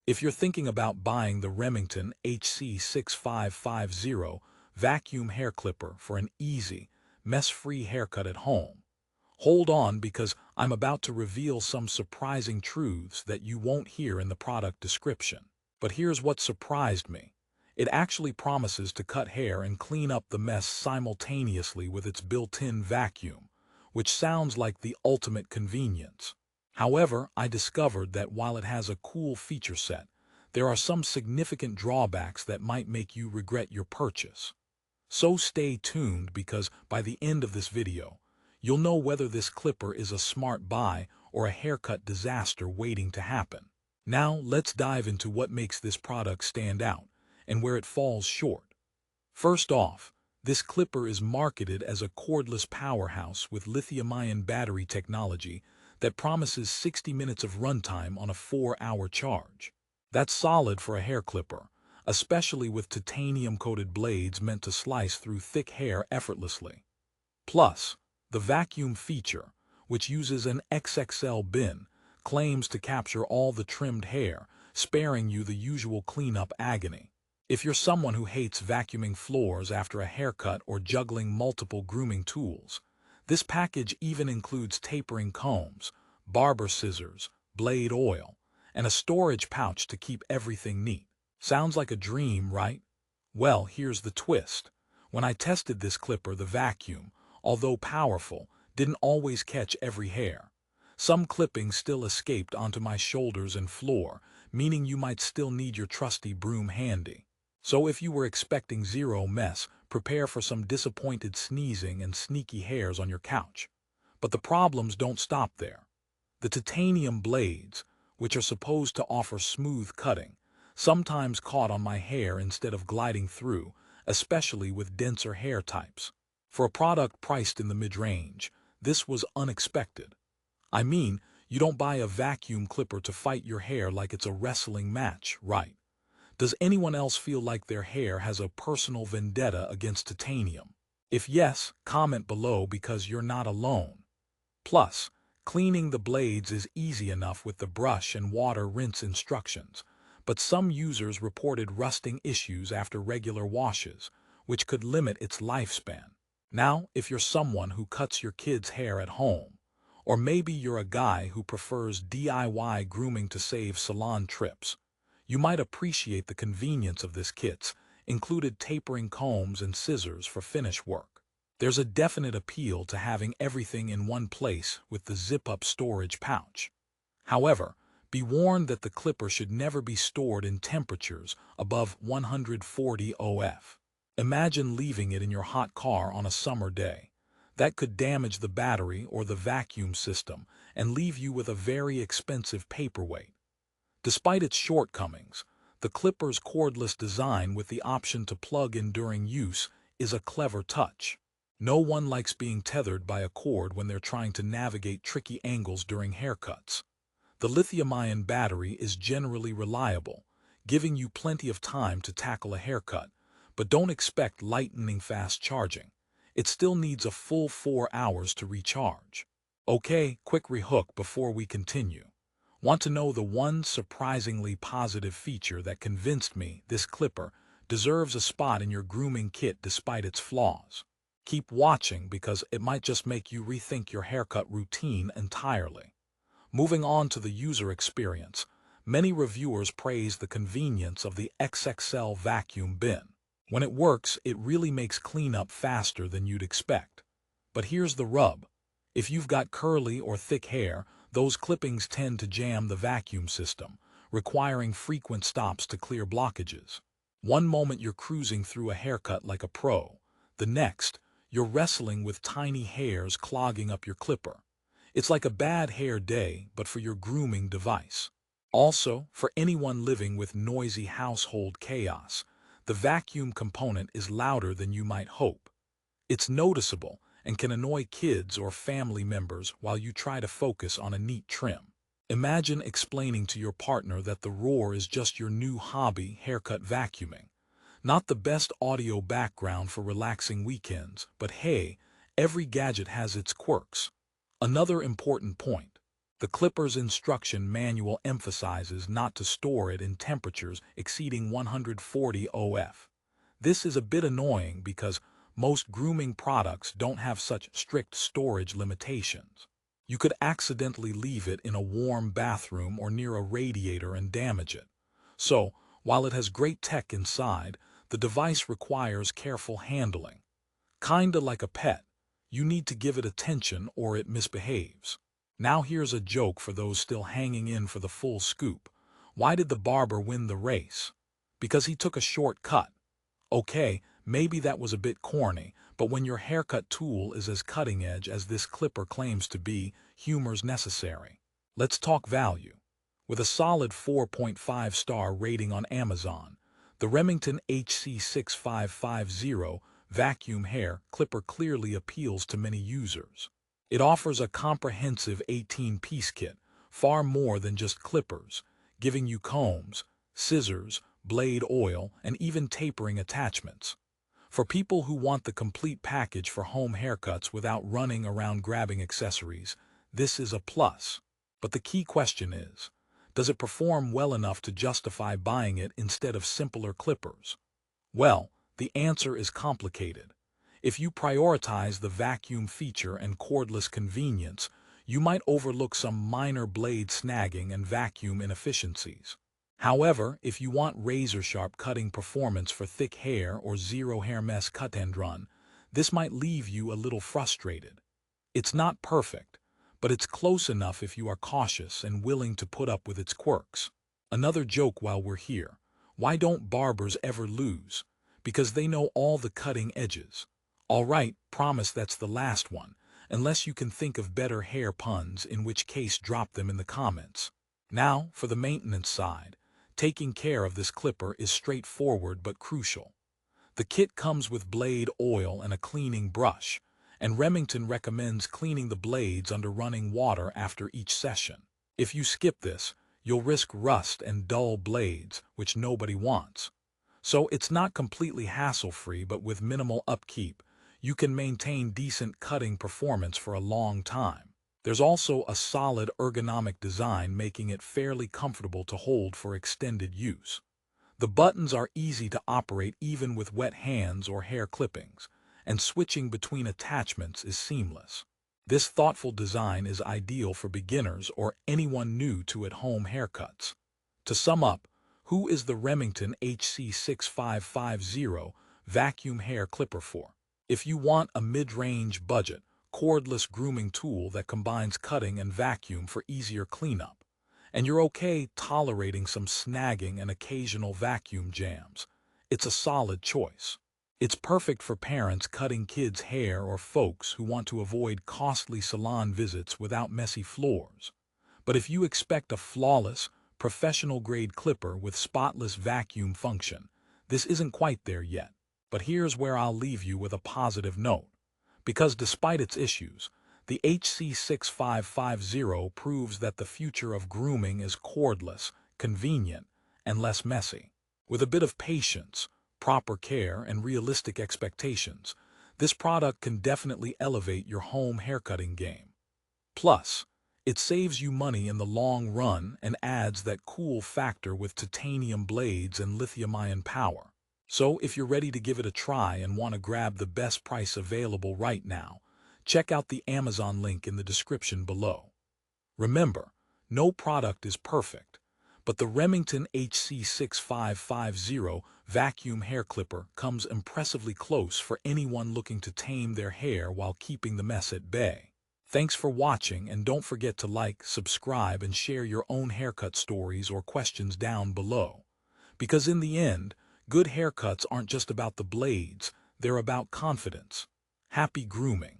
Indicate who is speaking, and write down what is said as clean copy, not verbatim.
Speaker 1: If you're thinking about buying the Remington HC6550 Vacuum hair clipper for an easy, mess-free haircut at home, hold on because I'm about to reveal some surprising truths that you won't hear in the product description. But here's what surprised me. It actually promises to cut hair and clean up the mess simultaneously with its built-in vacuum, which sounds like the ultimate convenience. However, I discovered that while it has a cool feature set, there are some significant drawbacks that might make you regret your purchase. So stay tuned because by the end of this video, you'll know whether this clipper is a smart buy or a haircut disaster waiting to happen. Now, let's dive into what makes this product stand out and where it falls short. First off, this clipper is marketed as a cordless powerhouse with lithium-ion battery technology that promises 60 minutes of runtime on a 4-hour charge. That's solid for a hair clipper, especially with titanium-coated blades meant to slice through thick hair effortlessly. Plus, the vacuum feature, which uses an XXL bin, claims to capture all the trimmed hair, sparing you the usual cleanup agony. If you're someone who hates vacuuming floors after a haircut or juggling multiple grooming tools, this package even includes tapering combs, barber scissors, blade oil, and a storage pouch to keep everything neat. Sounds like a dream, right? Well, here's the twist. When I tested this clipper, the vacuum, although powerful, didn't always catch every hair. Some clippings still escaped onto my shoulders and floor, meaning you might still need your trusty broom handy. So if you were expecting zero mess, prepare for some disappointed sneezing and sneaky hairs on your couch. But the problems don't stop there. The titanium blades, which are supposed to offer smooth cutting, sometimes caught on my hair instead of gliding through, especially with denser hair types. For a product priced in the mid-range, this was unexpected. I mean, you don't buy a vacuum clipper to fight your hair like it's a wrestling match, right? Does anyone else feel like their hair has a personal vendetta against titanium? If yes, comment below because you're not alone. Plus, cleaning the blades is easy enough with the brush and water rinse instructions, but some users reported rusting issues after regular washes, which could limit its lifespan. Now, if you're someone who cuts your kids' hair at home, or maybe you're a guy who prefers DIY grooming to save salon trips, you might appreciate the convenience of this kit's included tapering combs and scissors for finish work. There's a definite appeal to having everything in one place with the zip-up storage pouch. However, be warned that the clipper should never be stored in temperatures above 140 OF. Imagine leaving it in your hot car on a summer day. That could damage the battery or the vacuum system and leave you with a very expensive paperweight. Despite its shortcomings, the clipper's cordless design with the option to plug in during use is a clever touch. No one likes being tethered by a cord when they're trying to navigate tricky angles during haircuts. The lithium-ion battery is generally reliable, giving you plenty of time to tackle a haircut, but don't expect lightning-fast charging. It still needs a full 4 hours to recharge. Okay, quick rehook before we continue. Want to know the one surprisingly positive feature that convinced me this clipper deserves a spot in your grooming kit despite its flaws? Keep watching because it might just make you rethink your haircut routine entirely. Moving on to the user experience, many reviewers praise the convenience of the XXL vacuum bin. When it works, it really makes cleanup faster than you'd expect. But here's the rub. If you've got curly or thick hair, those clippings tend to jam the vacuum system, requiring frequent stops to clear blockages. One moment you're cruising through a haircut like a pro, the next, you're wrestling with tiny hairs clogging up your clipper. It's like a bad hair day, but for your grooming device. Also, for anyone living with noisy household chaos, the vacuum component is louder than you might hope. It's noticeable and can annoy kids or family members while you try to focus on a neat trim. Imagine explaining to your partner that the roar is just your new hobby, haircut vacuuming. Not the best audio background for relaxing weekends, but hey, every gadget has its quirks. Another important point. The clipper's instruction manual emphasizes not to store it in temperatures exceeding 140 OF. This is a bit annoying because most grooming products don't have such strict storage limitations. You could accidentally leave it in a warm bathroom or near a radiator and damage it. So, while it has great tech inside, the device requires careful handling. Kinda like a pet, you need to give it attention or it misbehaves. Now here's a joke for those still hanging in for the full scoop. Why did the barber win the race? Because he took a shortcut. Okay, maybe that was a bit corny, but when your haircut tool is as cutting edge as this clipper claims to be, humor's necessary. Let's talk value. With a solid 4.5-star rating on Amazon, the Remington HC6550 Vacuum hair clipper clearly appeals to many users. It offers a comprehensive 18-piece kit, far more than just clippers, giving you combs, scissors, blade oil, and even tapering attachments. For people who want the complete package for home haircuts without running around grabbing accessories, this is a plus. But the key question is, does it perform well enough to justify buying it instead of simpler clippers? Well, the answer is complicated. If you prioritize the vacuum feature and cordless convenience, you might overlook some minor blade snagging and vacuum inefficiencies. However, if you want razor-sharp cutting performance for thick hair or zero-hair mess cut and run, this might leave you a little frustrated. It's not perfect, but it's close enough if you are cautious and willing to put up with its quirks. Another joke while we're here: why don't barbers ever lose? Because they know all the cutting edges. All right, promise that's the last one, unless you can think of better hair puns, in which case drop them in the comments. Now, for the maintenance side, taking care of this clipper is straightforward but crucial. The kit comes with blade oil and a cleaning brush, and Remington recommends cleaning the blades under running water after each session. If you skip this, you'll risk rust and dull blades, which nobody wants. So it's not completely hassle-free, but with minimal upkeep, you can maintain decent cutting performance for a long time. There's also a solid ergonomic design, making it fairly comfortable to hold for extended use. The buttons are easy to operate even with wet hands or hair clippings, and switching between attachments is seamless. This thoughtful design is ideal for beginners or anyone new to at-home haircuts. To sum up, who is the Remington HC6550 Vacuum hair clipper for? If you want a mid-range budget, cordless grooming tool that combines cutting and vacuum for easier cleanup, and you're okay tolerating some snagging and occasional vacuum jams, it's a solid choice. It's perfect for parents cutting kids' hair or folks who want to avoid costly salon visits without messy floors. But if you expect a flawless, professional-grade clipper with spotless vacuum function, this isn't quite there yet. But here's where I'll leave you with a positive note. Because despite its issues, the HC6550 proves that the future of grooming is cordless, convenient, and less messy. With a bit of patience, proper care, and realistic expectations, this product can definitely elevate your home haircutting game. Plus, it saves you money in the long run and adds that cool factor with titanium blades and lithium-ion power. So if you're ready to give it a try and want to grab the best price available right now, check out the Amazon link in the description below. Remember, no product is perfect, but the Remington HC6550 Vacuum hair clipper comes impressively close for anyone looking to tame their hair while keeping the mess at bay. Thanks for watching, and don't forget to like, subscribe, and share your own haircut stories or questions down below. Because in the end, good haircuts aren't just about the blades, they're about confidence. Happy grooming.